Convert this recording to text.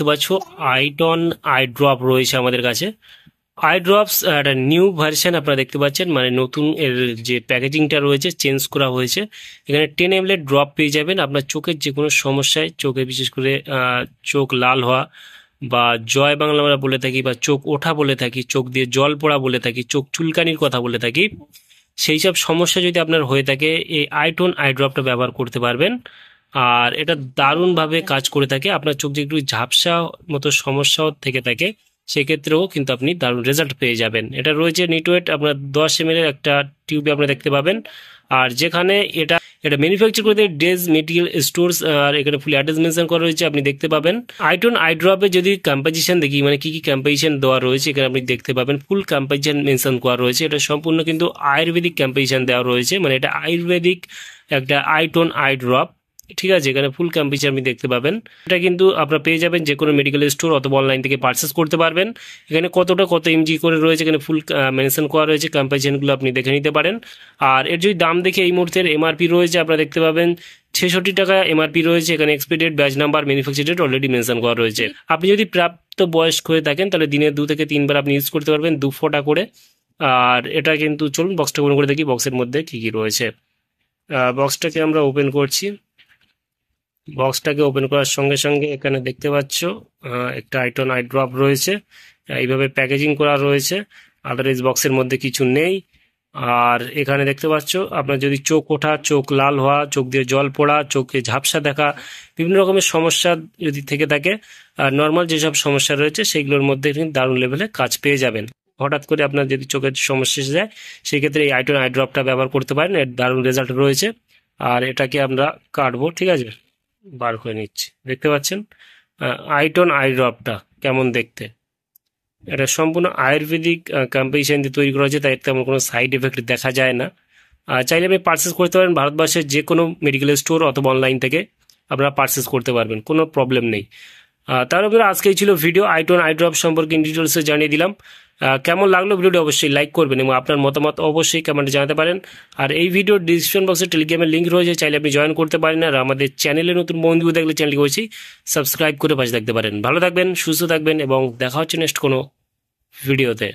দেখতে পাচ্ছ আইটন I drop রয়েছে আমাদের কাছে। আই ড্রপস একটা নিউ ভার্সন আপনারা দেখতে পাচ্ছেন, মানে নতুন এর যে প্যাকেজিংটা রয়েছে চেঞ্জ করা হয়েছে। এখানে 10 ml ড্রপ পেয়ে যাবেন আপনার চোখের যে কোনো সমস্যায়, চোখে বিশেষ করে চোখ লাল হওয়া বা জয় বাংলা আমরা বলে থাকি, বা চোখ ওঠা বলে থাকি, চোখ দিয়ে জল পড়া বলে থাকি, চোখ চুলকানির কথা বলে থাকি, সেই সব সমস্যা যদি আপনার হয়ে থাকে এই আইটন আই ড্রপটা ব্যবহার করতে পারবেন। আর এটা দারুণভাবে কাজ করে থাকে। আপনার চোখ যে একটু ঝাপসা মতো সমস্যাও থেকে থাকে সেক্ষেত্রেও কিন্তু আপনি দারুণ রেজাল্ট পেয়ে যাবেন। এটা রয়েছে নিটওয়েট আপনার 10 ml এর একটা টিউবে আপনারা দেখতে পাবেন। আর যেখানে এটা ম্যানুফ্যাকচার করে ডেজ মেটেরিয়াল স্টোর্স, আর এখানে ফুল অ্যাড্রেস মেনশন করা রয়েছে, আপনি দেখতে পাবেন। আইটন আই ড্রপে যদি কম্পোজিশন দেখি, মানে কি কি কম্পোজিশন দেওয়া রয়েছে এখানে আপনি দেখতে পাবেন, ফুল কম্পোজিশন মেনশন করা রয়েছে। এটা সম্পূর্ণ কিন্তু আয়ুর্বেদিক কম্পোজিশন দেওয়া রয়েছে, মানে এটা আয়ুর্বেদিক একটা আইটন আই ড্রপ, ঠিক আছে। এখানে ফুল কম্পোজিশন আপনি দেখতে পাবেন। এটা কিন্তু আপনারা পেয়ে যাবেন যে কোনো মেডিকেল স্টোর অথবা অনলাইন থেকে পারচেস করতে পারবেন। এখানে কত এমজি করে রয়েছে এখানে ফুল মেনশন করা রয়েছে, কম্পোজিশনগুলো আপনি দেখে নিতে পারেন। আর এর যদি দাম দেখে এই মুহূর্তের এমআরপি রয়েছে আপনারা দেখতে পাবেন 66 টাকা এমআরপি রয়েছে। এখানে expired batch number manufacture date already mention করা রয়েছে। আপনি যদি প্রাপ্ত বয়স্ক হয়ে থাকেন তাহলে দিনে 2 থেকে 3 বার আপনি ইউজ করতে পারবেন 2 ফোঁটা করে। আর এটা কিন্তু চলুন বক্সটা ওপেন করে দেখি বক্সের মধ্যে কি কি রয়েছে। বক্সটাকে আমরা ওপেন করছি। বক্সটাকে ওপেন করার সঙ্গে সঙ্গে এখানে দেখতে পাচ্ছ একটা আইটন আই ড্রপ রয়েছে, এইভাবে প্যাকেজিং করা রয়েছে। আদারওয়াইজ বক্সের মধ্যে কিছু নেই। আর এখানে দেখতে পাচ্ছ আপনার যদি চোখ ওঠা, চোখ লাল হওয়া, চোখ দিয়ে জল পড়া, চোখে ঝাপসা দেখা, বিভিন্ন রকমের সমস্যা যদি থেকে থাকে, আর নর্মাল যেসব সমস্যা রয়েছে সেইগুলোর মধ্যে কিন্তু দারুণ লেভেলে কাজ পেয়ে যাবেন। হঠাৎ করে আপনার যদি চোখের সমস্যা এসে যায় সেই ক্ষেত্রে এই আইটন আই ড্রপটা ব্যবহার করতে পারেন, এর দারুণ রেজাল্ট রয়েছে। আর এটাকে আমরা কাটবো, ঠিক আছে, বার করে নিচ্ছি। দেখতে পাচ্ছেন আইটন আই ড্রপটা কেমন দেখতে। এটা সম্পূর্ণ আয়ুর্বেদিক কম্পোজিশন দিয়ে তৈরি করা হয়েছে, তাই তেমন কোনো সাইড এফেক্ট দেখা যায় না। চাইলে আপনি পারচেস করতে পারেন ভারতবর্ষের যে কোনো মেডিকেল স্টোর অথবা অনলাইন থেকে আপনারা পারচেস করতে পারবেন, কোনো প্রবলেম নেই। তার উপরে আজকেই ছিল ভিডিও আইটন আই ড্রপ সম্পর্কে ইন ডিটেলসে জানিয়ে দিলাম। কেমন লাগলো ভিডিওটি অবশ্যই লাইক করবেন এবং আপনার মতামত অবশ্যই কমেন্টে জানাতে পারেন। আর এই ভিডিওর ডিসক্রিপশন বক্সে টেলিগ্রামের লিঙ্ক রয়েছে, চাইলে আপনি জয়েন করতে পারেন। আর আমাদের চ্যানেলে নতুন বন্ধু দেখলে চ্যানেলটি অবশ্যই সাবস্ক্রাইব করে পাশে থাকতে পারেন। ভালো থাকবেন, সুস্থ থাকবেন এবং দেখা হচ্ছে নেক্সট কোনো ভিডিওতে।